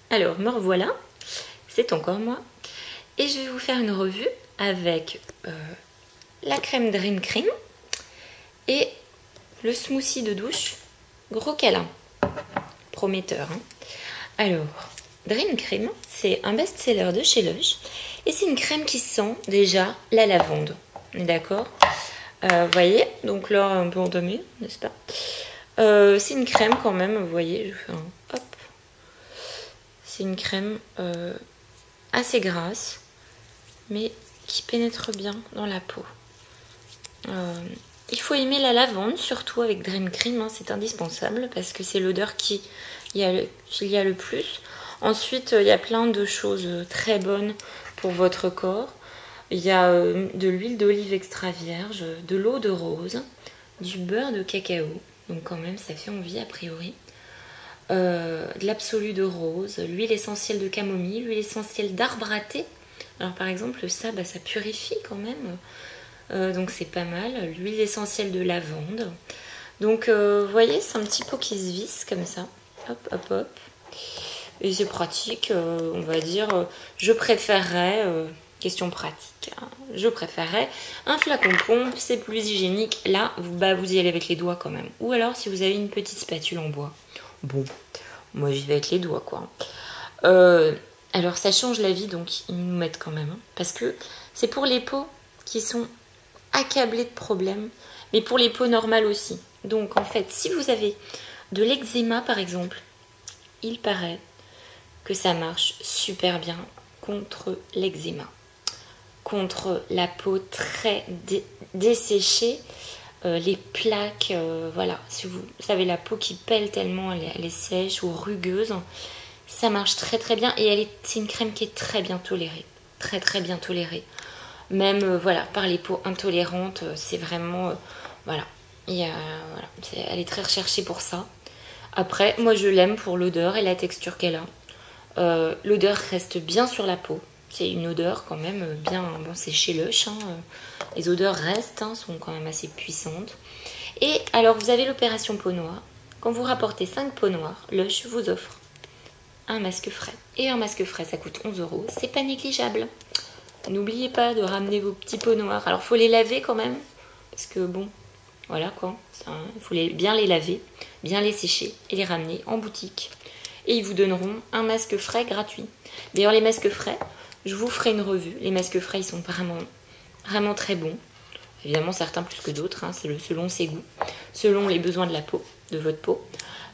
Alors, me revoilà, c'est encore moi. Et je vais vous faire une revue avec la crème Dream Cream et le smoothie de douche Gros Câlin. Prometteur. Hein. Alors, Dream Cream, c'est un best-seller de chez Lush. Et c'est une crème qui sent déjà la lavande. On est d'accord? Vous voyez, donc là, un peu entamé, n'est-ce pas? C'est une crème quand même, vous voyez, je fais un hop. C'est une crème assez grasse, mais qui pénètre bien dans la peau. Il faut aimer la lavande, surtout avec Dream Cream, hein, c'est indispensable parce que c'est l'odeur qu'il y a le plus. Ensuite, il y a plein de choses très bonnes pour votre corps. Il y a de l'huile d'olive extra vierge, de l'eau de rose, du beurre de cacao, donc quand même ça fait envie a priori. De l'absolu de rose, l'huile essentielle de camomille, l'huile essentielle d'arbre à thé. Alors par exemple ça, ça purifie quand même, donc c'est pas mal. L'huile essentielle de lavande. Donc vous voyez, c'est un petit pot qui se visse comme ça. Hop, hop, hop. Et c'est pratique, on va dire. Je préférerais, question pratique, hein, je préférerais un flacon pompe, c'est plus hygiénique. Là, vous y allez avec les doigts quand même. Ou alors si vous avez une petite spatule en bois. Bon, moi j'y vais avec les doigts quoi. Alors ça change la vie, donc ils nous mettent quand même. Hein, parce que c'est pour les peaux qui sont accablées de problèmes, mais pour les peaux normales aussi. Donc en fait, si vous avez de l'eczéma par exemple, il paraît que ça marche super bien contre l'eczéma. Contre la peau très desséchée, les plaques, voilà. Si vous avez la peau qui pèle tellement elle est sèche ou rugueuse, ça marche très très bien et c'est une crème qui est très bien tolérée. Très très bien tolérée. Même voilà, par les peaux intolérantes, c'est vraiment... voilà. Elle est très recherchée pour ça. Après, moi je l'aime pour l'odeur et la texture qu'elle a. L'odeur reste bien sur la peau. C'est une odeur quand même bien... Bon, c'est chez Lush. Hein, les odeurs restent, hein, sont quand même assez puissantes. Et alors, vous avez l'opération peau noire. Quand vous rapportez 5 peaux noires, Lush vous offre un masque frais. Et un masque frais, ça coûte 11 €. C'est pas négligeable. N'oubliez pas de ramener vos petits peaux noirs. Alors, il faut les laver quand même. Parce que bon, voilà quoi. Il faut bien les laver, bien les sécher et les ramener en boutique. Et ils vous donneront un masque frais gratuit. D'ailleurs, les masques frais, je vous ferai une revue. Les masques frais, ils sont vraiment très bons. Évidemment, certains plus que d'autres, hein, c'est selon ses goûts, selon les besoins de la peau, de votre peau.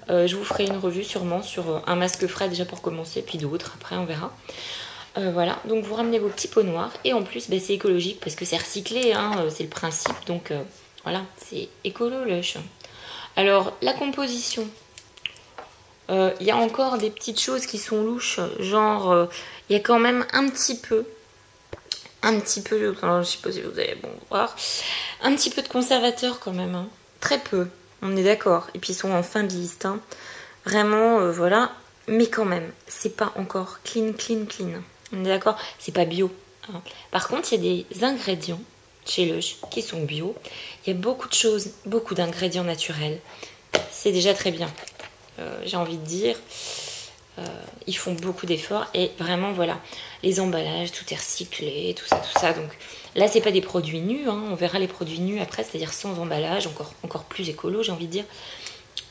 Je vous ferai une revue sûrement sur un masque frais déjà pour commencer, puis d'autres, après on verra. Voilà, donc vous ramenez vos petits pots noirs. Et en plus, c'est écologique parce que c'est recyclé, hein, c'est le principe. Donc voilà, c'est écolo Lush. Alors, la composition... y a encore des petites choses qui sont louches, genre il y a quand même un petit peu, alors, je sais pas si vous allez voir, un petit peu de conservateur quand même, hein. Très peu, on est d'accord, et puis ils sont en fin de liste, hein. Vraiment, voilà, mais quand même, c'est pas encore clean, on est d'accord, c'est pas bio, hein. Par contre, il y a des ingrédients chez Lush qui sont bio, il y a beaucoup de choses, beaucoup d'ingrédients naturels, c'est déjà très bien. J'ai envie de dire, ils font beaucoup d'efforts et vraiment voilà, les emballages, tout est recyclé, tout ça. Donc là, c'est pas des produits nus, hein, on verra les produits nus après, c'est-à-dire sans emballage, encore plus écolo, j'ai envie de dire.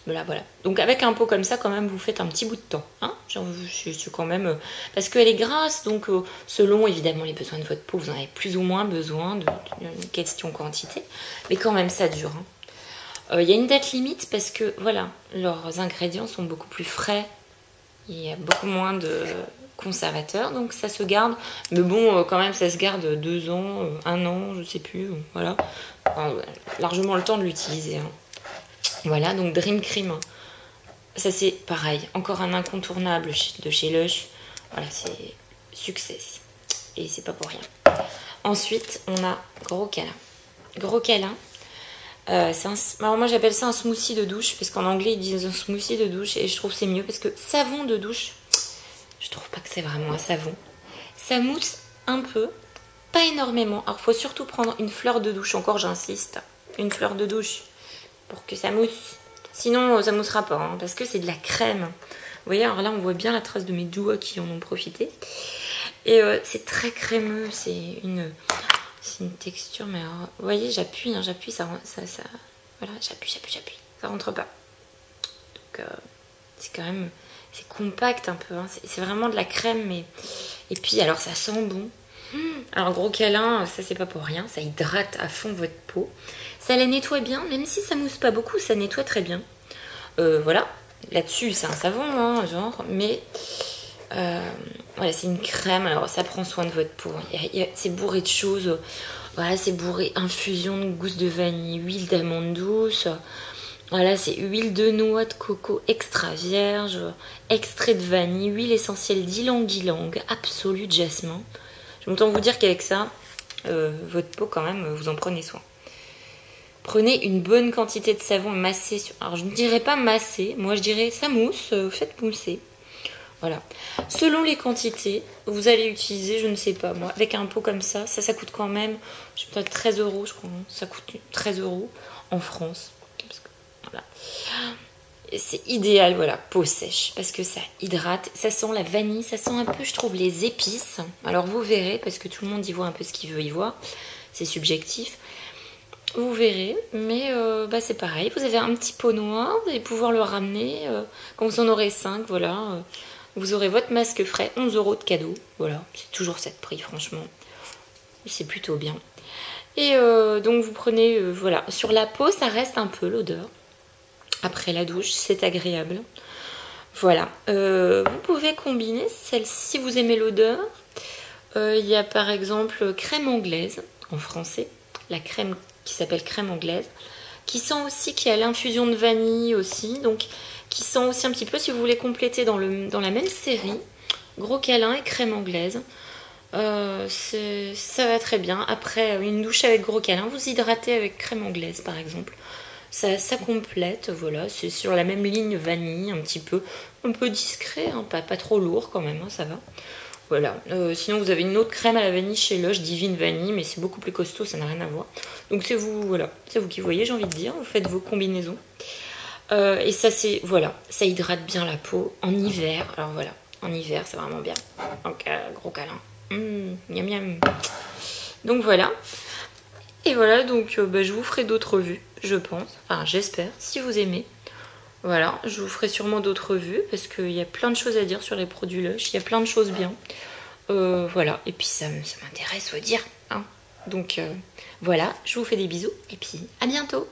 Voilà. Donc avec un pot comme ça, quand même, vous faites un petit bout de temps, hein. Je suis quand même parce qu'elle est grasse, donc selon évidemment les besoins de votre peau, vous en avez plus ou moins besoin d'une question quantité, mais quand même ça dure. Hein. Il y a une date limite parce que voilà, leurs ingrédients sont beaucoup plus frais. Il y a beaucoup moins de conservateurs, donc ça se garde. Mais bon, quand même, ça se garde 2 ans, 1 an, je sais plus. Voilà, enfin, largement le temps de l'utiliser. Hein. Voilà, donc Dream Cream. Ça c'est pareil, encore un incontournable de chez Lush. Voilà, c'est succès. Et c'est pas pour rien. Ensuite, on a Gros Câlin. Gros Câlin. Alors moi j'appelle ça un smoothie de douche parce qu'en anglais ils disent un smoothie de douche et je trouve c'est mieux parce que savon de douche, je trouve pas que c'est vraiment un savon. Ça mousse un peu, pas énormément. Alors faut surtout prendre une fleur de douche, encore j'insiste, une fleur de douche pour que ça mousse. Sinon, ça moussera pas, hein, parce que c'est de la crème. Vous voyez, alors là, on voit bien la trace de mes doigts qui en ont profité. Et c'est très crémeux, c'est une texture, mais alors, vous voyez, j'appuie, hein, j'appuie, voilà, j'appuie, ça rentre pas. Donc, c'est quand même, c'est compact un peu, hein, c'est vraiment de la crème, mais... Et puis, alors, ça sent bon. Alors, gros câlin, ça, c'est pas pour rien, ça hydrate à fond votre peau. Ça la nettoie bien, même si ça mousse pas beaucoup, ça nettoie très bien. Voilà, là-dessus, c'est un savon, hein, genre, mais... voilà, c'est une crème, alors ça prend soin de votre peau. C'est bourré de choses. Voilà, c'est bourré infusion de gousse de vanille, huile d'amande douce. Voilà, c'est huile de noix de coco extra vierge, extrait de vanille, huile essentielle d'ylang-ylang, absolu de jasmin. Je m'entends vous dire qu'avec ça, votre peau quand même, vous en prenez soin. Prenez une bonne quantité de savon et massez. Alors je ne dirais pas masser, moi je dirais ça mousse, faites mousser. Voilà. Selon les quantités, vous allez utiliser, je ne sais pas moi, avec un pot comme ça, ça coûte quand même, je sais pas, 13 €, je crois. Hein. Ça coûte 13 € en France. Parce que, voilà. C'est idéal, voilà, peau sèche, parce que ça hydrate, ça sent la vanille, ça sent un peu, je trouve, les épices. Alors vous verrez, parce que tout le monde y voit un peu ce qu'il veut y voir, c'est subjectif. Vous verrez, mais c'est pareil, vous avez un petit pot noir, vous allez pouvoir le ramener, quand vous en aurez 5, voilà. Vous aurez votre masque frais, 11 € de cadeau. Voilà, c'est toujours cette prix, franchement. C'est plutôt bien. Et donc, vous prenez, voilà. Sur la peau, ça reste un peu l'odeur. Après la douche, c'est agréable. Voilà. Vous pouvez combiner celle-ci si vous aimez l'odeur. Il y a par exemple crème anglaise, en français. La crème qui s'appelle crème anglaise. Qui sent aussi, qui a l'infusion de vanille aussi. Donc, qui sent aussi un petit peu, si vous voulez compléter dans la même série, gros câlin et crème anglaise. Ça va très bien. Après une douche avec gros câlin, vous hydratez avec crème anglaise par exemple. Ça complète, voilà. C'est sur la même ligne vanille, un peu discret, hein, pas trop lourd quand même, hein, ça va. Voilà. Sinon vous avez une autre crème à la vanille chez Lush, Divine Vanille, mais c'est beaucoup plus costaud, ça n'a rien à voir. Donc c'est vous, voilà, c'est vous qui voyez, j'ai envie de dire. Vous faites vos combinaisons. Et ça, c'est, voilà, ça hydrate bien la peau en hiver. Alors voilà, en hiver, c'est vraiment bien. Donc, gros câlin. Miam miam. Donc voilà. Et voilà, donc je vous ferai d'autres vues, je pense. Enfin, j'espère, si vous aimez. Voilà, je vous ferai sûrement d'autres vues parce qu'il y a plein de choses à dire sur les produits Lush. Il y a plein de choses bien. Voilà, et puis ça m'intéresse, faut dire. Hein. Donc voilà, je vous fais des bisous et puis à bientôt.